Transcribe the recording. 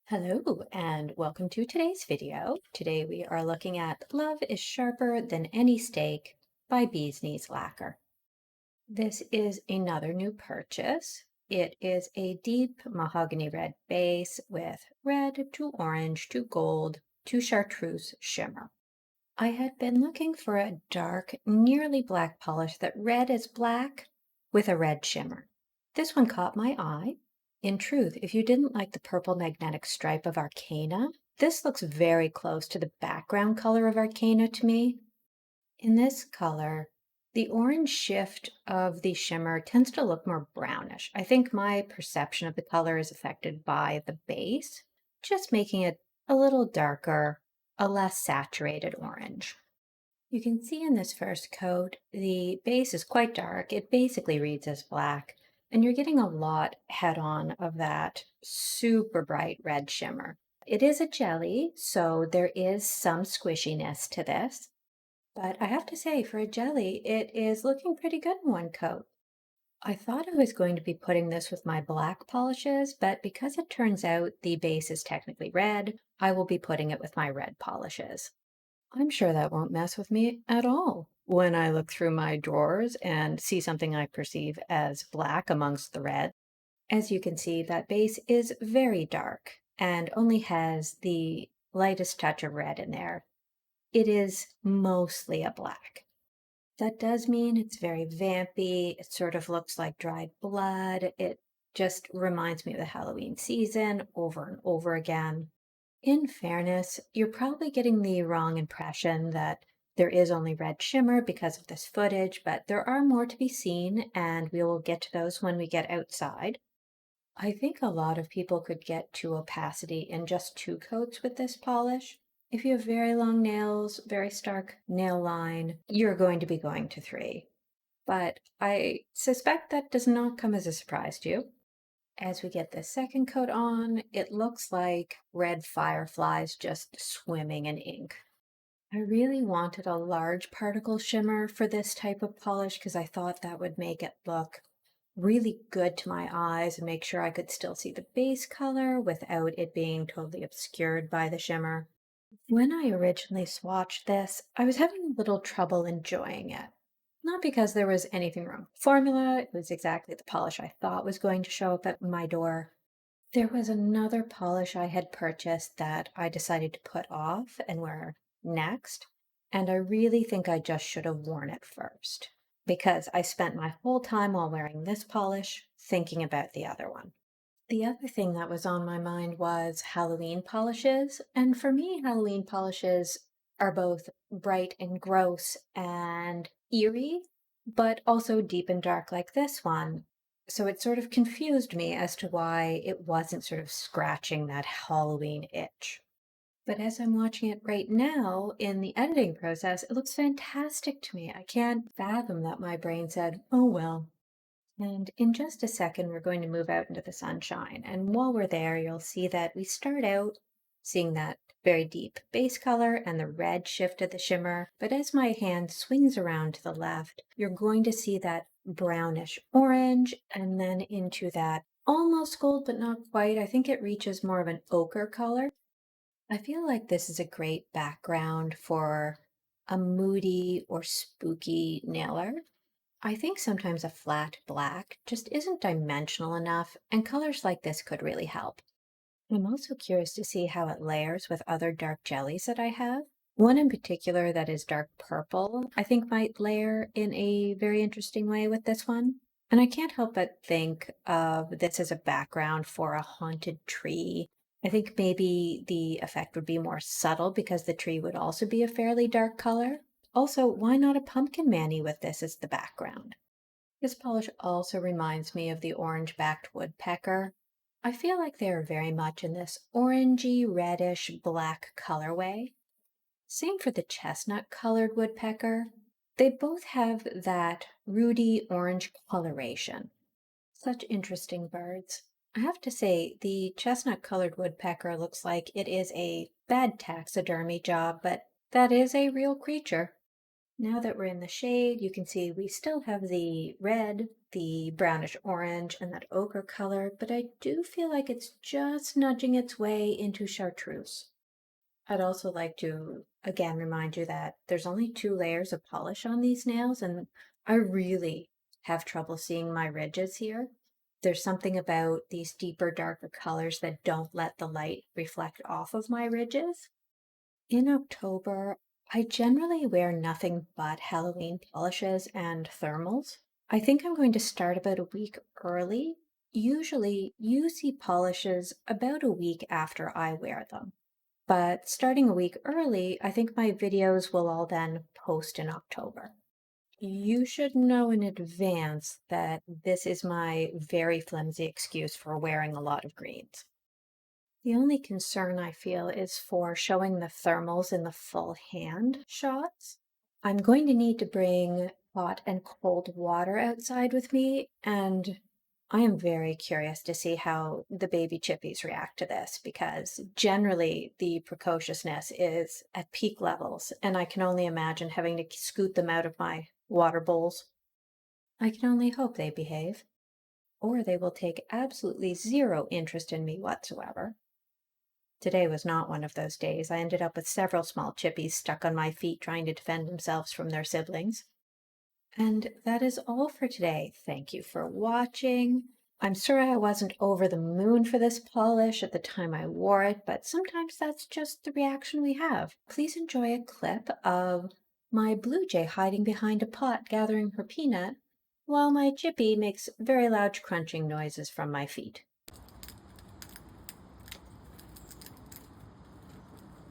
Hello and welcome to today's video. Today we are looking at Love is Sharper Than Any Steak by Bee's Knees Lacquer. This is another new purchase. It is a deep mahogany red base with red to orange to gold to chartreuse shimmer. I had been looking for a dark, nearly black polish that read as black with a red shimmer. This one caught my eye. In truth, if you didn't like the purple magnetic stripe of Arcana, this looks very close to the background color of Arcana to me. In this color, the orange shift of the shimmer tends to look more brownish. I think my perception of the color is affected by the base, just making it a little darker, a less saturated orange. You can see in this first coat, the base is quite dark. It basically reads as black, and you're getting a lot head-on of that super bright red shimmer. It is a jelly, so there is some squishiness to this. But I have to say, for a jelly, it is looking pretty good in one coat. I thought I was going to be putting this with my black polishes, but because it turns out the base is technically red, I will be putting it with my red polishes. I'm sure that won't mess with me at all when I look through my drawers and see something I perceive as black amongst the red. As you can see, that base is very dark and only has the lightest touch of red in there. It is mostly a black. That does mean it's very vampy. It sort of looks like dried blood. It just reminds me of the Halloween season over and over again. In fairness, you're probably getting the wrong impression that there is only red shimmer because of this footage, but there are more to be seen, and we will get to those when we get outside. I think a lot of people could get to opacity in just two coats with this polish. If you have very long nails, very stark nail line, you're going to be going to three. But I suspect that does not come as a surprise to you. As we get the second coat on, it looks like red fireflies just swimming in ink. I really wanted a large particle shimmer for this type of polish because I thought that would make it look really good to my eyes and make sure I could still see the base color without it being totally obscured by the shimmer. When I originally swatched this, I was having a little trouble enjoying it. Not because there was anything wrong with the formula, it was exactly the polish I thought was going to show up at my door. There was another polish I had purchased that I decided to put off and wear next, and I really think I just should have worn it first because I spent my whole time while wearing this polish thinking about the other one. The other thing that was on my mind was Halloween polishes, and for me, Halloween polishes are both bright and gross and eerie, but also deep and dark like this one. So it sort of confused me as to why it wasn't sort of scratching that Halloween itch. But as I'm watching it right now in the editing process, it looks fantastic to me. I can't fathom that my brain said, oh well. And in just a second, we're going to move out into the sunshine. And while we're there, you'll see that we start out seeing that very deep base color and the red shift of the shimmer. But as my hand swings around to the left, you're going to see that brownish orange and then into that almost gold, but not quite. I think it reaches more of an ochre color. I feel like this is a great background for a moody or spooky nail art. I think sometimes a flat black just isn't dimensional enough, and colors like this could really help. I'm also curious to see how it layers with other dark jellies that I have. One in particular that is dark purple, I think might layer in a very interesting way with this one. And I can't help but think of this as a background for a haunted tree. I think maybe the effect would be more subtle because the tree would also be a fairly dark color. Also, why not a pumpkin mani with this as the background? This polish also reminds me of the orange-backed woodpecker. I feel like they are very much in this orangey, reddish, black colorway. Same for the chestnut-colored woodpecker. They both have that ruddy orange coloration. Such interesting birds. I have to say, the chestnut-colored woodpecker looks like it is a bad taxidermy job, but that is a real creature. Now that we're in the shade, you can see we still have the red, the brownish orange and that ochre color, but I do feel like it's just nudging its way into chartreuse. I'd also like to again remind you that there's only 2 layers of polish on these nails, and I really have trouble seeing my ridges here. There's something about these deeper, darker colors that don't let the light reflect off of my ridges. In October, I generally wear nothing but Halloween polishes and thermals. I think I'm going to start about a week early. Usually, you see polishes about a week after I wear them. But starting a week early, I think my videos will all then post in October. You should know in advance that this is my very flimsy excuse for wearing a lot of greens. The only concern I feel is for showing the thermals in the full hand shots. I'm going to need to bring hot and cold water outside with me, and I am very curious to see how the baby chippies react to this because generally the precociousness is at peak levels, and I can only imagine having to scoot them out of my water bowls. I can only hope they behave, or they will take absolutely zero interest in me whatsoever. Today was not one of those days. I ended up with several small chippies stuck on my feet trying to defend themselves from their siblings. And that is all for today. Thank you for watching. I'm sorry I wasn't over the moon for this polish at the time I wore it, but sometimes that's just the reaction we have. Please enjoy a clip of my blue jay hiding behind a pot gathering her peanut, while my chippy makes very loud crunching noises from my feet.